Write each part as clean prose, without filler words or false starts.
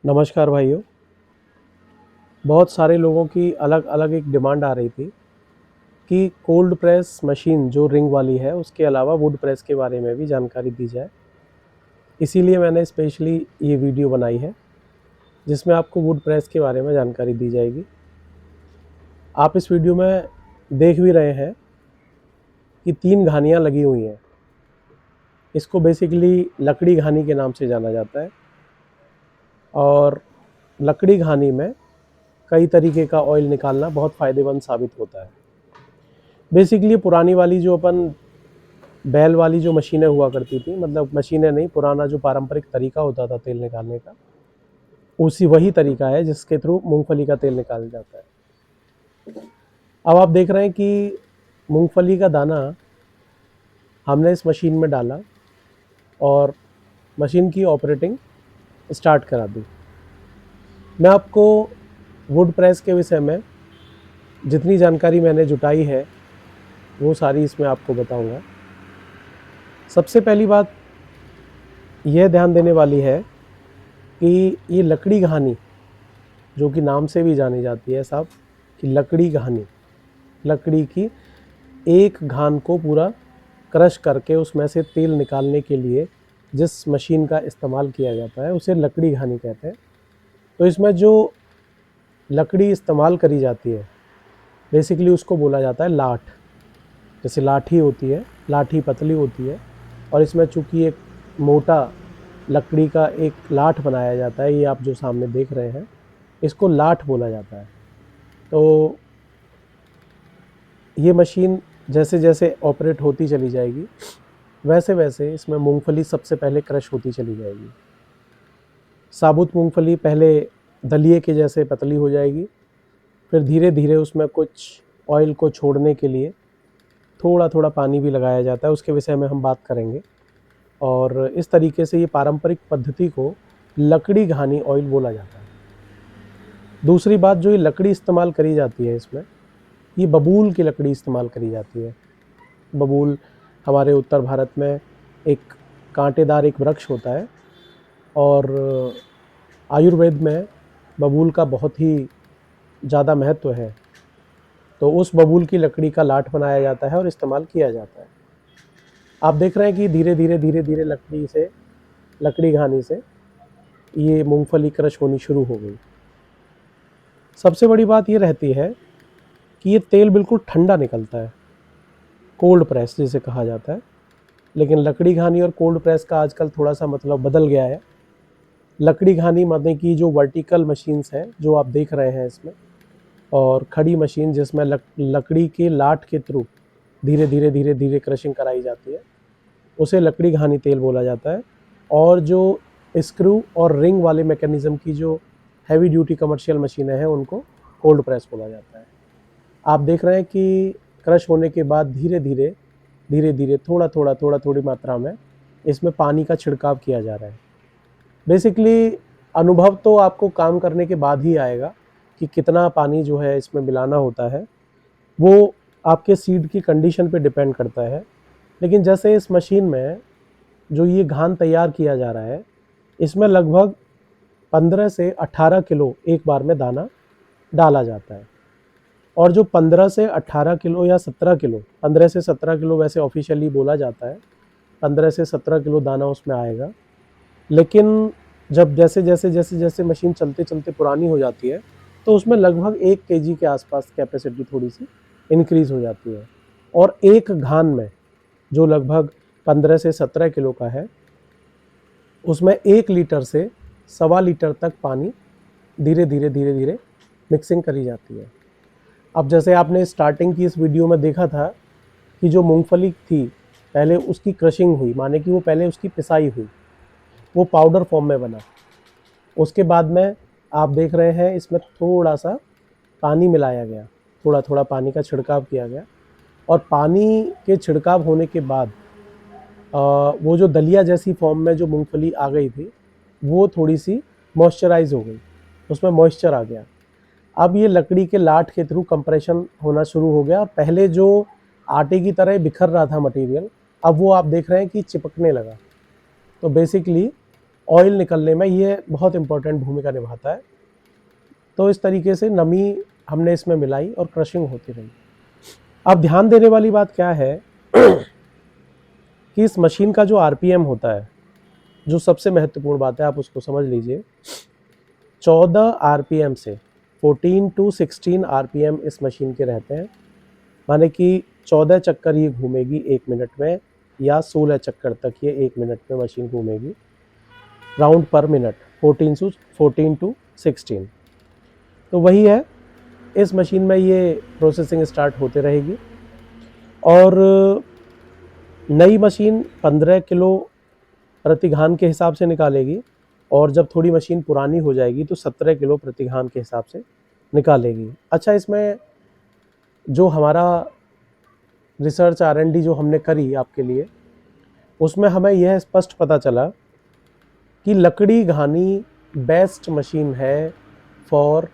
नमस्कार भाइयों। बहुत सारे लोगों की अलग अलग एक डिमांड आ रही थी कि कोल्ड प्रेस मशीन जो रिंग वाली है उसके अलावा वुड प्रेस के बारे में भी जानकारी दी जाए। इसीलिए मैंने स्पेशली ये वीडियो बनाई है जिसमें आपको वुड प्रेस के बारे में जानकारी दी जाएगी। आप इस वीडियो में देख भी रहे हैं कि 3 घानियाँ लगी हुई हैं। इसको बेसिकली लकड़ी घानी के नाम से जाना जाता है और लकड़ी घानी में कई तरीके का ऑयल निकालना बहुत फ़ायदेमंद साबित होता है। बेसिकली पुरानी वाली जो अपन बैल वाली जो मशीनें हुआ करती थी, मतलब मशीनें नहीं, पुराना जो पारंपरिक तरीका होता था तेल निकालने का, उसी वही तरीका है जिसके थ्रू मूंगफली का तेल निकाला जाता है। अब आप देख रहे हैं कि मूंगफली का दाना हमने इस मशीन में डाला और मशीन की ऑपरेटिंग स्टार्ट करा दी। मैं आपको वुड प्रेस के विषय में जितनी जानकारी मैंने जुटाई है वो सारी इसमें आपको बताऊंगा। सबसे पहली बात यह ध्यान देने वाली है कि ये लकड़ी घानी, जो कि नाम से भी जानी जाती है साहब, कि लकड़ी घानी, लकड़ी की एक घान को पूरा क्रश करके उसमें से तेल निकालने के लिए जिस मशीन का इस्तेमाल किया जाता है उसे लकड़ी घानी कहते हैं। तो इसमें जो लकड़ी इस्तेमाल करी जाती है बेसिकली उसको बोला जाता है लाठ। जैसे लाठी होती है, लाठी पतली होती है और इसमें चूँकि एक मोटा लकड़ी का एक लाठ बनाया जाता है, ये आप जो सामने देख रहे हैं इसको लाठ बोला जाता है। तो ये मशीन जैसे जैसे ऑपरेट होती चली जाएगी वैसे वैसे इसमें मूंगफली सबसे पहले क्रश होती चली जाएगी। साबुत मूंगफली पहले दलिए के जैसे पतली हो जाएगी, फिर धीरे धीरे उसमें कुछ ऑयल को छोड़ने के लिए थोड़ा थोड़ा पानी भी लगाया जाता है, उसके विषय में हम बात करेंगे। और इस तरीके से ये पारंपरिक पद्धति को लकड़ी घानी ऑयल बोला जाता है। दूसरी बात, जो ये लकड़ी इस्तेमाल करी जाती है इसमें, ये बबूल की लकड़ी इस्तेमाल करी जाती है। बबूल हमारे उत्तर भारत में एक कांटेदार एक वृक्ष होता है और आयुर्वेद में बबूल का बहुत ही ज़्यादा महत्व है। तो उस बबूल की लकड़ी का लाठ बनाया जाता है और इस्तेमाल किया जाता है। आप देख रहे हैं कि धीरे धीरे धीरे धीरे लकड़ी घानी से ये मूंगफली क्रश होनी शुरू हो गई। सबसे बड़ी बात ये रहती है कि ये तेल बिल्कुल ठंडा निकलता है, कोल्ड प्रेस जिसे कहा जाता है। लेकिन लकड़ी घानी और कोल्ड प्रेस का आजकल थोड़ा सा मतलब बदल गया है। लकड़ी घानी मतलब कि जो वर्टिकल मशीन्स हैं जो आप देख रहे हैं इसमें, और खड़ी मशीन जिसमें लकड़ी के लाठ के थ्रू धीरे धीरे धीरे धीरे क्रशिंग कराई जाती है, उसे लकड़ी घानी तेल बोला जाता है। और जो स्क्रू और रिंग वाले मैकेनिज़्म की जो हैवी ड्यूटी कमर्शियल मशीनें हैं उनको कोल्ड प्रेस बोला जाता है। आप देख रहे हैं कि क्रश होने के बाद धीरे धीरे थोड़ा थोड़ी मात्रा में इसमें पानी का छिड़काव किया जा रहा है। बेसिकली अनुभव तो आपको काम करने के बाद ही आएगा कि कितना पानी जो है इसमें मिलाना होता है, वो आपके सीड की कंडीशन पे डिपेंड करता है। लेकिन जैसे इस मशीन में जो ये घान तैयार किया जा रहा है, इसमें लगभग 15 से 18 किलो एक बार में दाना डाला जाता है। और जो 15 से 18 किलो या 17 किलो, 15 से 17 किलो वैसे ऑफिशियली बोला जाता है, 15 से 17 किलो दाना उसमें आएगा। लेकिन जब जैसे जैसे जैसे जैसे मशीन चलते चलते पुरानी हो जाती है तो उसमें लगभग 1 केजी के आसपास कैपेसिटी थोड़ी सी इंक्रीज़ हो जाती है। और एक घान में जो लगभग 15 से 17 किलो का है, उसमें 1 लीटर से सवा लीटर तक पानी धीरे धीरे धीरे धीरे मिक्सिंग करी जाती है। अब जैसे आपने स्टार्टिंग की इस वीडियो में देखा था कि जो मूंगफली थी पहले उसकी क्रशिंग हुई, माने कि वो पहले उसकी पिसाई हुई, वो पाउडर फॉर्म में बना। उसके बाद में आप देख रहे हैं इसमें थोड़ा सा पानी मिलाया गया, थोड़ा थोड़ा पानी का छिड़काव किया गया। और पानी के छिड़काव होने के बाद वो जो दलिया जैसी फॉर्म में जो मूंगफली आ गई थी वो थोड़ी सी मॉइस्चराइज हो गई, उसमें मॉइस्चर आ गया। अब ये लकड़ी के लाठ के थ्रू कंप्रेशन होना शुरू हो गया। पहले जो आटे की तरह बिखर रहा था मटेरियल, अब वो आप देख रहे हैं कि चिपकने लगा। तो बेसिकली ऑयल निकलने में ये बहुत इम्पोर्टेंट भूमिका निभाता है। तो इस तरीके से नमी हमने इसमें मिलाई और क्रशिंग होती रही। अब ध्यान देने वाली बात क्या है कि इस मशीन का जो आरपीएम होता है, जो सबसे महत्वपूर्ण बात है, आप उसको समझ लीजिए। 14 आरपीएम से 14 टू 16 आरपीएम इस मशीन के रहते हैं, माने कि 14 चक्कर ये घूमेगी 1 मिनट में, या 16 चक्कर तक ये 1 मिनट में मशीन घूमेगी, राउंड पर मिनट, 14 टू 16। तो वही है, इस मशीन में ये प्रोसेसिंग स्टार्ट होते रहेगी। और नई मशीन 15 किलो प्रति घान के हिसाब से निकालेगी, और जब थोड़ी मशीन पुरानी हो जाएगी तो 17 किलो प्रति घान के हिसाब से निकालेगी। अच्छा, इसमें जो हमारा रिसर्च R&D जो हमने करी आपके लिए, उसमें हमें यह स्पष्ट पता चला कि लकड़ी घानी बेस्ट मशीन है for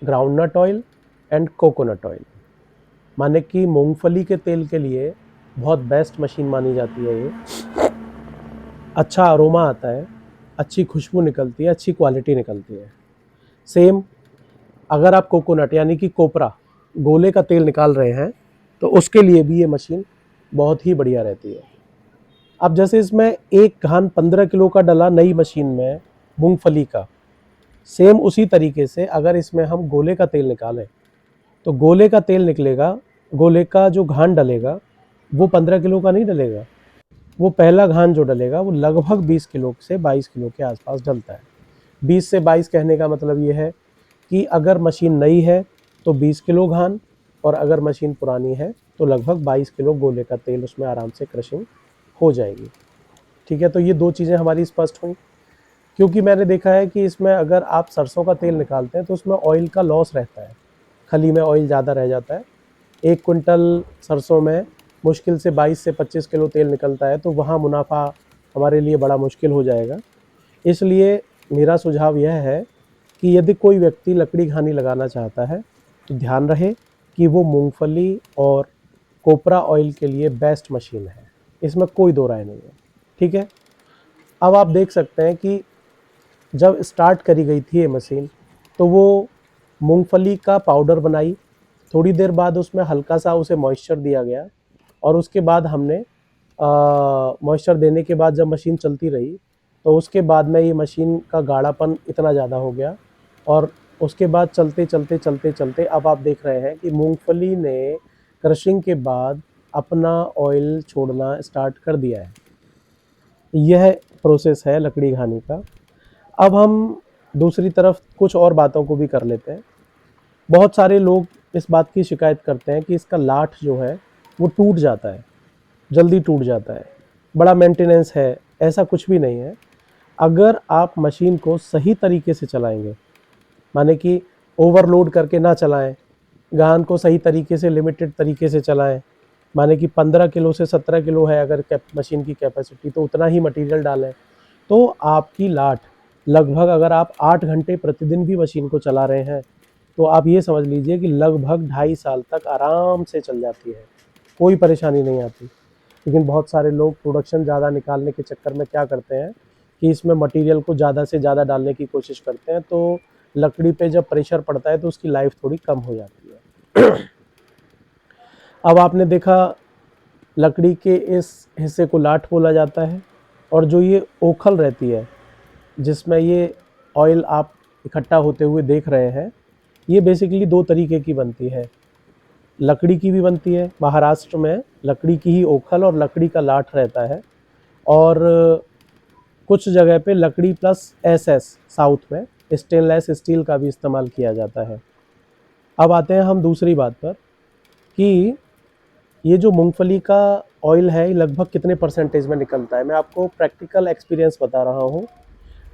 groundnut oil and coconut oil, माने कि मूंगफली के तेल के लिए बहुत बेस्ट मशीन मानी जाती है ये। अच्छा अरोमा आता है, अच्छी खुशबू निकलती है, अच्छी क्वालिटी निकलती है। सेम अगर आप कोकोनट यानी कि कोपरा, गोले का तेल निकाल रहे हैं, तो उसके लिए भी ये मशीन बहुत ही बढ़िया रहती है। अब जैसे इसमें एक घान 15 किलो का डला नई मशीन में मूंगफली का, सेम उसी तरीके से अगर इसमें हम गोले का तेल निकालें तो गोले का तेल निकलेगा, गोले का जो घान डलेगा वो 15 किलो का नहीं डलेगा, वो पहला घान जो डलेगा वो लगभग 20 किलो से 22 किलो के आसपास डलता है। 20 से 22 कहने का मतलब ये है कि अगर मशीन नई है तो 20 किलो घान, और अगर मशीन पुरानी है तो लगभग 22 किलो गोले का तेल उसमें आराम से क्रशिंग हो जाएगी। ठीक है, तो ये दो चीज़ें हमारी स्पष्ट हुई। क्योंकि मैंने देखा है कि इसमें अगर आप सरसों का तेल निकालते हैं तो उसमें ऑयल का लॉस रहता है, खली में ऑयल ज़्यादा रह जाता है। 1 क्विंटल सरसों में मुश्किल से 22 से 25 किलो तेल निकलता है, तो वहाँ मुनाफा हमारे लिए बड़ा मुश्किल हो जाएगा। इसलिए मेरा सुझाव यह है कि यदि कोई व्यक्ति लकड़ी घानी लगाना चाहता है तो ध्यान रहे कि वो मूंगफली और कोपरा ऑयल के लिए बेस्ट मशीन है, इसमें कोई दो राय नहीं है। ठीक है, अब आप देख सकते हैं कि जब स्टार्ट करी गई थी ये मशीन तो वो मूंगफली का पाउडर बनाई, थोड़ी देर बाद उसमें हल्का सा उसे मॉइस्चर दिया गया, और उसके बाद हमने मॉइस्चर देने के बाद जब मशीन चलती रही तो उसके बाद में ये मशीन का गाढ़ापन इतना ज़्यादा हो गया, और उसके बाद चलते चलते चलते चलते अब आप देख रहे हैं कि मूंगफली ने क्रशिंग के बाद अपना ऑयल छोड़ना स्टार्ट कर दिया है। यह प्रोसेस है लकड़ी घानी का। अब हम दूसरी तरफ कुछ और बातों को भी कर लेते हैं। बहुत सारे लोग इस बात की शिकायत करते हैं कि इसका लाठ जो है वो टूट जाता है, जल्दी टूट जाता है, बड़ा मेंटेनेंस है। ऐसा कुछ भी नहीं है। अगर आप मशीन को सही तरीके से चलाएंगे, माने कि ओवरलोड करके ना चलाएं, गान को सही तरीके से लिमिटेड तरीके से चलाएं, माने कि 15 किलो से 17 किलो है अगर मशीन की कैपेसिटी, तो उतना ही मटेरियल डालें, तो आपकी लाठ लगभग, अगर आप 8 घंटे प्रतिदिन भी मशीन को चला रहे हैं तो आप ये समझ लीजिए कि लगभग 2.5 साल तक आराम से चल जाती है, कोई परेशानी नहीं आती। लेकिन बहुत सारे लोग प्रोडक्शन ज़्यादा निकालने के चक्कर में क्या करते हैं कि इसमें मटेरियल को ज़्यादा से ज़्यादा डालने की कोशिश करते हैं, तो लकड़ी पे जब प्रेशर पड़ता है तो उसकी लाइफ थोड़ी कम हो जाती है। अब आपने देखा, लकड़ी के इस हिस्से को लाठ बोला जाता है, और जो ये ओखल रहती है जिसमें ये ऑयल आप इकट्ठा होते हुए देख रहे हैं, ये बेसिकली 2 तरीके की बनती है। लकड़ी की भी बनती है, महाराष्ट्र में लकड़ी की ही ओखल और लकड़ी का लाठ रहता है, और कुछ जगह पे लकड़ी प्लस एसएस साउथ में स्टेनलेस स्टील का भी इस्तेमाल किया जाता है। अब आते हैं हम दूसरी बात पर कि ये जो मूंगफली का ऑयल है ये लगभग कितने परसेंटेज में निकलता है। मैं आपको प्रैक्टिकल एक्सपीरियंस बता रहा हूँ।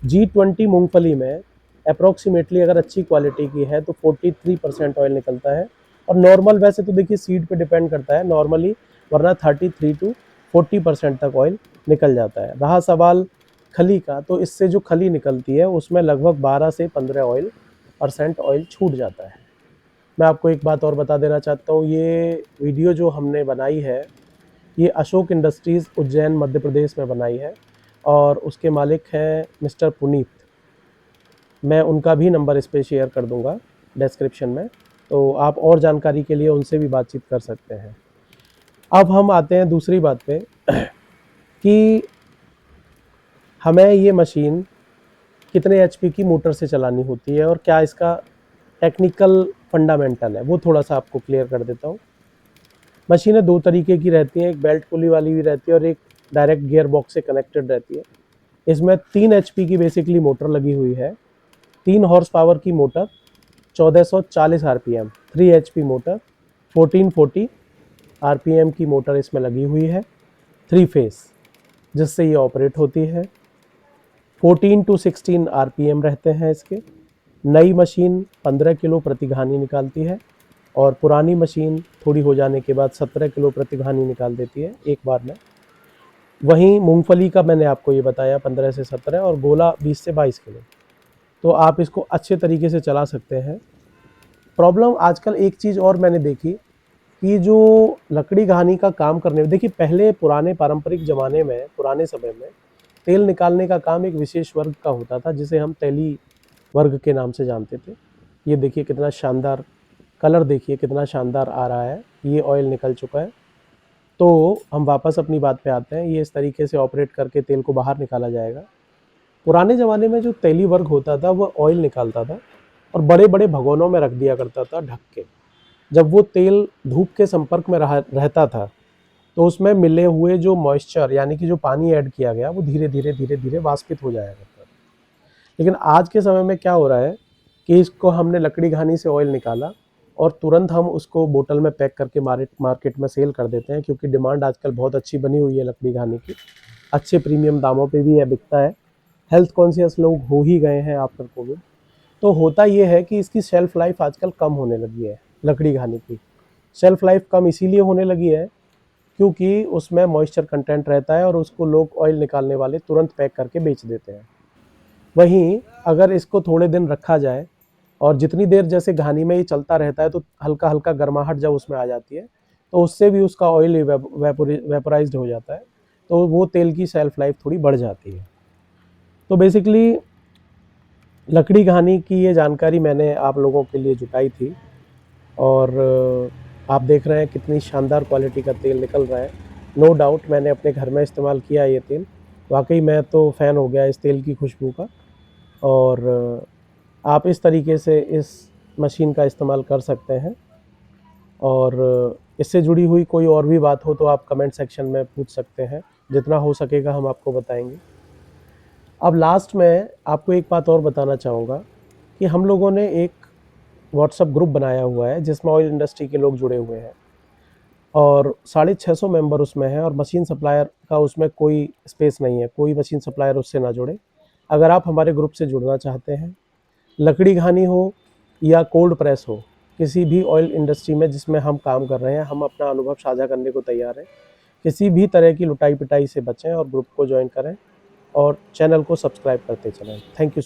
G20 मूंगफली में अप्रॉक्सीमेटली अगर अच्छी क्वालिटी की है तो 43% ऑयल निकलता है, और नॉर्मल, वैसे तो देखिए सीड पे डिपेंड करता है नॉर्मली, वरना 33 टू 40% तक ऑयल निकल जाता है। रहा सवाल खली का, तो इससे जो खली निकलती है उसमें लगभग 12 से 15% ऑयल छूट जाता है। मैं आपको एक बात और बता देना चाहता हूँ, ये वीडियो जो हमने बनाई है ये अशोक इंडस्ट्रीज़ उज्जैन मध्य प्रदेश में बनाई है। और उसके मालिक हैं मिस्टर पुनीत। मैं उनका भी नंबर इस पे शेयर कर दूंगा डिस्क्रिप्शन में, तो आप और जानकारी के लिए उनसे भी बातचीत कर सकते हैं। अब हम आते हैं दूसरी बात पे कि हमें ये मशीन कितने एचपी की मोटर से चलानी होती है और क्या इसका टेक्निकल फंडामेंटल है, वो थोड़ा सा आपको क्लियर कर देता हूँ। मशीनें दो तरीके की रहती हैं, एक बेल्ट पुली वाली भी रहती है और एक डायरेक्ट गियर बॉक्स से कनेक्टेड रहती है। इसमें 3 एचपी की बेसिकली मोटर लगी हुई है, 3 हॉर्स पावर की motor, 1440 RPM, 3 HP motor, 1440 RPM की मोटर इसमें लगी हुई है, 3 फेस, जिससे ये ऑपरेट होती है। 14 to 16 आरपीएम रहते हैं इसके। नई मशीन 15 किलो प्रति घानी निकालती है और पुरानी मशीन थोड़ी हो जाने के बाद 17 किलो प्रति घानी निकाल देती है एक बार में। वहीं मूंगफली का मैंने आपको ये बताया 15 से 17 और गोला 20 से 22 किलो। तो आप इसको अच्छे तरीके से चला सकते हैं। प्रॉब्लम आजकल एक चीज़ और मैंने देखी कि जो लकड़ी घानी का काम करने में, देखिए पहले पुराने पारंपरिक ज़माने में, पुराने समय में तेल निकालने का काम एक विशेष वर्ग का होता था जिसे हम तेली वर्ग के नाम से जानते थे। ये देखिए कितना शानदार कलर, देखिए कितना शानदार आ रहा है, ये ऑयल निकल चुका है। तो हम वापस अपनी बात पे आते हैं, ये इस तरीके से ऑपरेट करके तेल को बाहर निकाला जाएगा। पुराने ज़माने में जो तेली वर्ग होता था वह ऑयल निकालता था और बड़े बड़े भगोनों में रख दिया करता था ढक के। जब वो तेल धूप के संपर्क में रहता था तो उसमें मिले हुए जो मॉइस्चर यानी कि जो पानी ऐड किया गया वो धीरे धीरे वाष्पित हो जाया करता था। लेकिन आज के समय में क्या हो रहा है कि इसको हमने लकड़ी घानी से ऑयल निकाला और तुरंत हम उसको बोतल में पैक करके मार्केट में सेल कर देते हैं, क्योंकि डिमांड आजकल बहुत अच्छी बनी हुई है लकड़ी घानी की, अच्छे प्रीमियम दामों पे भी यह बिकता है। हेल्थ कॉन्शियस लोग हो ही गए हैं आफ्टर कोविड। तो होता ये है कि इसकी शेल्फ लाइफ आजकल कम होने लगी है। लकड़ी घानी की शेल्फ लाइफ कम इसीलिए होने लगी है क्योंकि उसमें मॉइस्चर कंटेंट रहता है और उसको लोग ऑयल निकालने वाले तुरंत पैक करके बेच देते हैं। वहीं अगर इसको थोड़े दिन रखा जाए और जितनी देर जैसे घानी में ये चलता रहता है तो हल्का हल्का गर्माहट जब उसमें आ जाती है तो उससे भी उसका ऑयल वेपोराइज्ड हो जाता है, तो वो तेल की शेल्फ लाइफ थोड़ी बढ़ जाती है। तो बेसिकली लकड़ी घानी की ये जानकारी मैंने आप लोगों के लिए जुटाई थी और आप देख रहे हैं कितनी शानदार क्वालिटी का तेल निकल रहा है। नो डाउट मैंने अपने घर में इस्तेमाल किया ये तेल, वाकई मैं तो फ़ैन हो गया इस तेल की खुशबू का। और आप इस तरीके से इस मशीन का इस्तेमाल कर सकते हैं। और इससे जुड़ी हुई कोई और भी बात हो तो आप कमेंट सेक्शन में पूछ सकते हैं, जितना हो सकेगा हम आपको बताएंगे। अब लास्ट में आपको एक बात और बताना चाहूँगा कि हम लोगों ने एक व्हाट्सएप ग्रुप बनाया हुआ है जिसमें ऑयल इंडस्ट्री के लोग जुड़े हुए हैं और 650 मेंबर उसमें हैं और मशीन सप्लायर का उसमें कोई स्पेस नहीं है, कोई मशीन सप्लायर उससे ना जुड़े। अगर आप हमारे ग्रुप से जुड़ना चाहते हैं, लकड़ी घानी हो या कोल्ड प्रेस हो, किसी भी ऑयल इंडस्ट्री में जिसमें हम काम कर रहे हैं, हम अपना अनुभव साझा करने को तैयार हैं। किसी भी तरह की लुटाई पिटाई से बचें और ग्रुप को ज्वाइन करें और चैनल को सब्सक्राइब करते चलें। Thank you.